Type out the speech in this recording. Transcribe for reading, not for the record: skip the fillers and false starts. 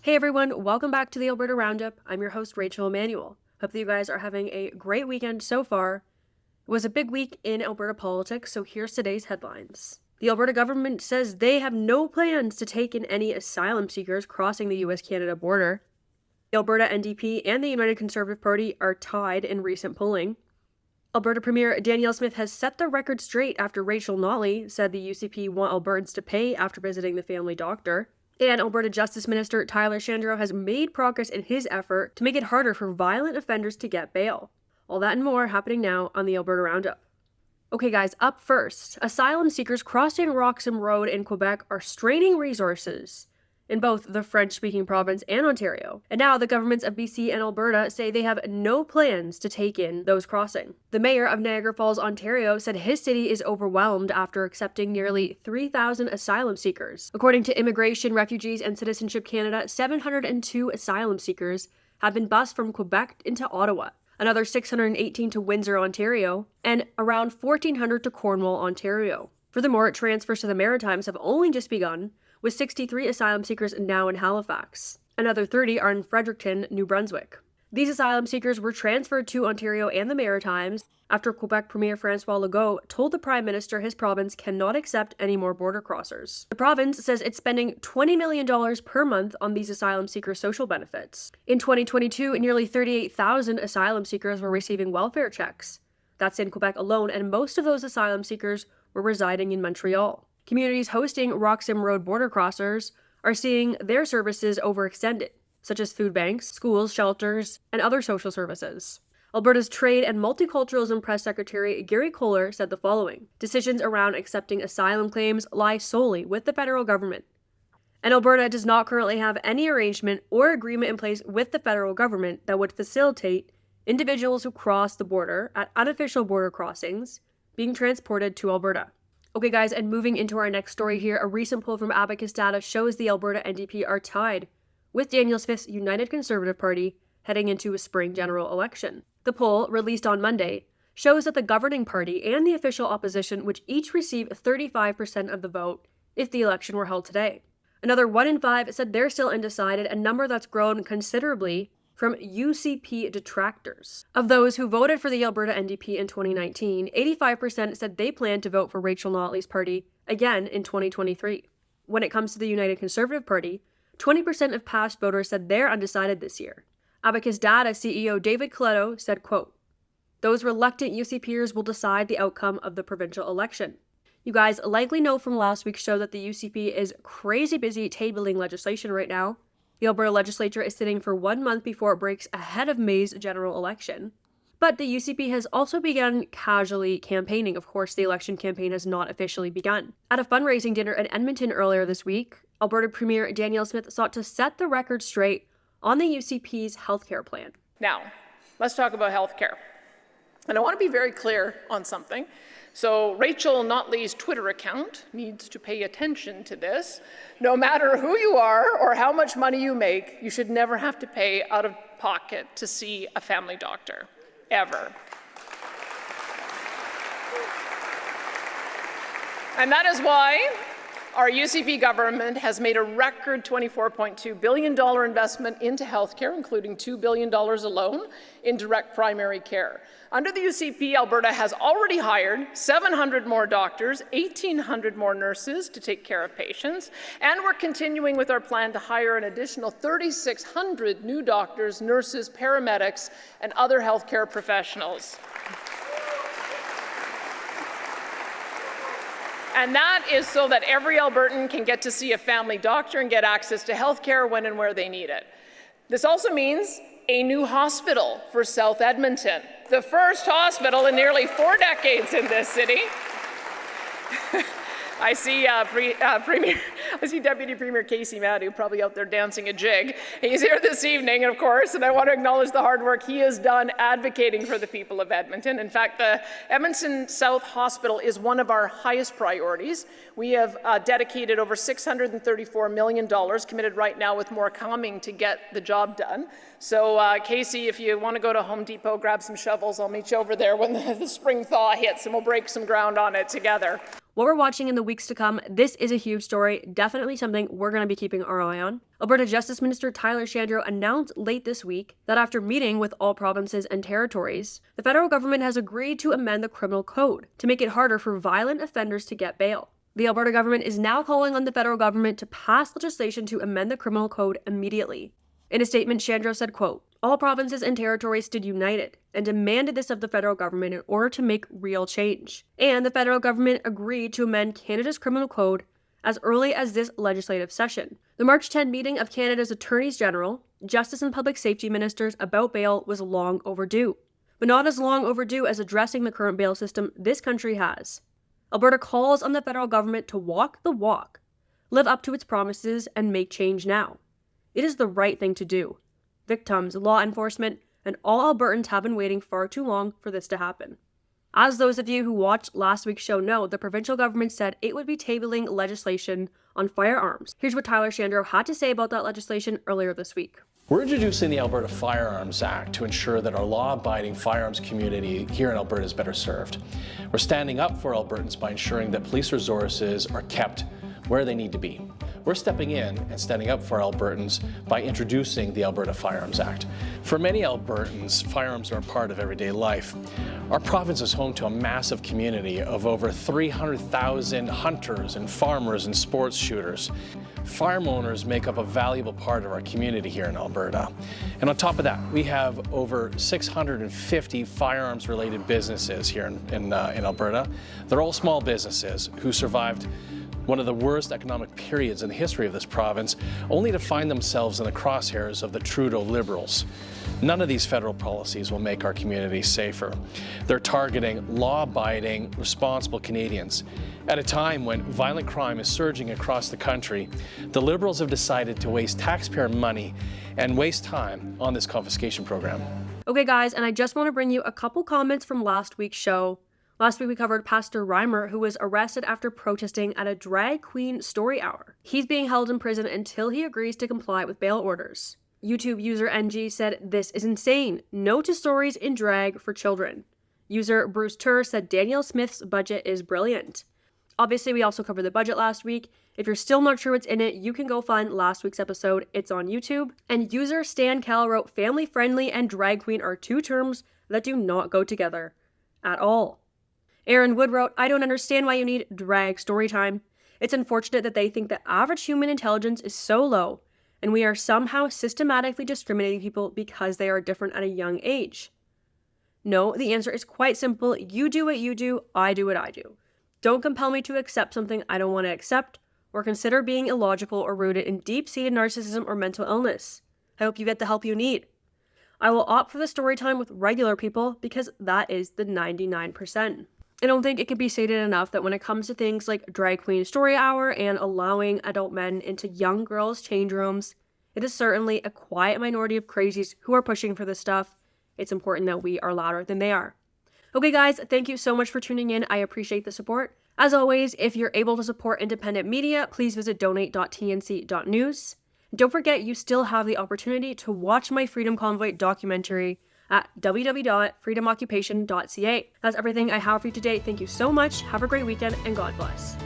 Hey everyone, welcome back to the Alberta Roundup. I'm your host, Rachel Emmanuel. Hope that you guys are having a great weekend so far. It was a big week in Alberta politics, so here's today's headlines. The Alberta government says they have no plans to take in any asylum seekers crossing the US-Canada border. The Alberta NDP and the United Conservative Party are tied in recent polling. Alberta Premier Danielle Smith has set the record straight after Rachel Emmanuel said the UCP want Albertans to pay after visiting the family doctor. And Alberta Justice Minister Tyler Shandro has made progress in his effort to make it harder for violent offenders to get bail. All that and more happening now on the Alberta Roundup. Okay guys, up first, asylum seekers crossing Roxham Road in Quebec are straining resources in both the French-speaking province and Ontario. And now the governments of BC and Alberta say they have no plans to take in those crossing. The mayor of Niagara Falls, Ontario, said his city is overwhelmed after accepting nearly 3,000 asylum seekers. According to Immigration, Refugees and Citizenship Canada, 702 asylum seekers have been bused from Quebec into Ottawa, another 618 to Windsor, Ontario, and around 1,400 to Cornwall, Ontario. Furthermore, transfers to the Maritimes have only just begun, with 63 asylum seekers now in Halifax. Another 30 are in Fredericton, New Brunswick. These asylum seekers were transferred to Ontario and the Maritimes after Quebec Premier François Legault told the Prime Minister his province cannot accept any more border crossers. The province says it's spending $20 million per month on these asylum seekers' social benefits. In 2022, nearly 38,000 asylum seekers were receiving welfare checks. That's in Quebec alone, and most of those asylum seekers were residing in Montreal. Communities hosting Roxham Road border crossers are seeing their services overextended, such as food banks, schools, shelters, and other social services. Alberta's Trade and Multiculturalism Press Secretary Gary Kohler said the following: decisions around accepting asylum claims lie solely with the federal government. And Alberta does not currently have any arrangement or agreement in place with the federal government that would facilitate individuals who cross the border at unofficial border crossings being transported to Alberta. Okay guys, and moving into our next story here, a recent poll from Abacus Data shows the Alberta NDP are tied with Danielle Smith's United Conservative Party heading into a spring general election. The poll, released on Monday, shows that the governing party and the official opposition would each receive 35% of the vote if the election were held today. Another 1 in 5 said they're still undecided, a number that's grown considerably from UCP detractors. Of those who voted for the Alberta NDP in 2019, 85% said they plan to vote for Rachel Emmanuel's party again in 2023. When it comes to the United Conservative Party, 20% of past voters said they're undecided this year. Abacus Data CEO David Coletto said, quote, "Those reluctant UCPers will decide the outcome of the provincial election. You guys likely know from last week's show that the UCP is crazy busy tabling legislation right now. The Alberta legislature is sitting for 1 month before it breaks ahead of May's general election. But the UCP has also begun casually campaigning. Of course, the election campaign has not officially begun. At a fundraising dinner in Edmonton earlier this week, Alberta Premier Danielle Smith sought to set the record straight on the UCP's healthcare plan. Now, let's talk about healthcare. And I want to be very clear on something. So Rachel Emmanuel's Twitter account needs to pay attention to this. No matter who you are or how much money you make, you should never have to pay out of pocket to see a family doctor, ever. And that is why our UCP government has made a record $24.2 billion investment into healthcare, including $2 billion alone in direct primary care. Under the UCP, Alberta has already hired 700 more doctors, 1,800 more nurses to take care of patients, and we're continuing with our plan to hire an additional 3,600 new doctors, nurses, paramedics, and other healthcare professionals. And that is so that every Albertan can get to see a family doctor and get access to health care when and where they need it. This also means a new hospital for South Edmonton, the first hospital in nearly 4 decades in this city. I see Deputy Premier Casey Madhu probably out there dancing a jig. He's here this evening, of course, and I want to acknowledge the hard work he has done advocating for the people of Edmonton. In fact, the Edmonton South Hospital is one of our highest priorities. We have dedicated over $634 million, committed right now with more coming to get the job done. So Casey, if you want to go to Home Depot, grab some shovels, I'll meet you over there when the spring thaw hits and we'll break some ground on it together. What we're watching in the weeks to come, this is a huge story, definitely something we're going to be keeping our eye on. Alberta Justice Minister Tyler Shandro announced late this week that after meeting with all provinces and territories, the federal government has agreed to amend the criminal code to make it harder for violent offenders to get bail. The Alberta government is now calling on the federal government to pass legislation to amend the criminal code immediately. In a statement, Shandro said, quote, "All provinces and territories stood united and demanded this of the federal government in order to make real change. And the federal government agreed to amend Canada's criminal code as early as this legislative session. The March 10 meeting of Canada's Attorneys General, Justice and Public Safety Ministers about bail was long overdue, but not as long overdue as addressing the current bail system this country has. Alberta calls on the federal government to walk the walk, live up to its promises, and make change now. It is the right thing to do. Victims, law enforcement, and all Albertans have been waiting far too long for this to happen." As those of you who watched last week's show know, the provincial government said it would be tabling legislation on firearms. Here's what Tyler Shandro had to say about that legislation earlier this week. We're introducing the Alberta Firearms Act to ensure that our law-abiding firearms community here in Alberta is better served. We're standing up for Albertans by ensuring that police resources are kept where they need to be. We're stepping in and standing up for Albertans by introducing the Alberta Firearms Act. For many Albertans, firearms are a part of everyday life. Our province is home to a massive community of over 300,000 hunters and farmers and sports shooters. Farm owners make up a valuable part of our community here in Alberta. And on top of that, we have over 650 firearms-related businesses here in Alberta. They're all small businesses who survived one of the worst economic periods in the history of this province, only to find themselves in the crosshairs of the Trudeau Liberals. None of these federal policies will make our community safer. They're targeting law-abiding, responsible Canadians. At a time when violent crime is surging across the country, the Liberals have decided to waste taxpayer money and waste time on this confiscation program. Okay guys, and I just want to bring you a couple comments from last week's show. Last week we covered Pastor Reimer, who was arrested after protesting at a drag queen story hour. He's being held in prison until he agrees to comply with bail orders. YouTube user NG said, "This is insane. No to stories in drag for children." User Bruce Turr said Danielle Smith's budget is brilliant. Obviously, we also covered the budget last week. If you're still not sure what's in it, you can go find last week's episode. It's on YouTube. And user Stan Cal wrote, "Family friendly and drag queen are two terms that do not go together at all." Aaron Wood wrote, "I don't understand why you need drag story time. It's unfortunate that they think the average human intelligence is so low, and we are somehow systematically discriminating people because they are different at a young age. No, the answer is quite simple. You do what you do, I do what I do. Don't compel me to accept something I don't want to accept, or consider being illogical or rooted in deep-seated narcissism or mental illness. I hope you get the help you need. I will opt for the story time with regular people because that is the 99%. I don't think it can be stated enough that when it comes to things like drag queen story hour and allowing adult men into young girls' change rooms, it is certainly a quiet minority of crazies who are pushing for this stuff. It's important that we are louder than they are. Okay guys, thank you so much for tuning in. I appreciate the support. As always, if you're able to support independent media, please visit donate.tnc.news. Don't forget, you still have the opportunity to watch my Freedom Convoy documentary at www.freedomoccupation.ca. That's everything I have for you today. Thank you so much. Have a great weekend and God bless.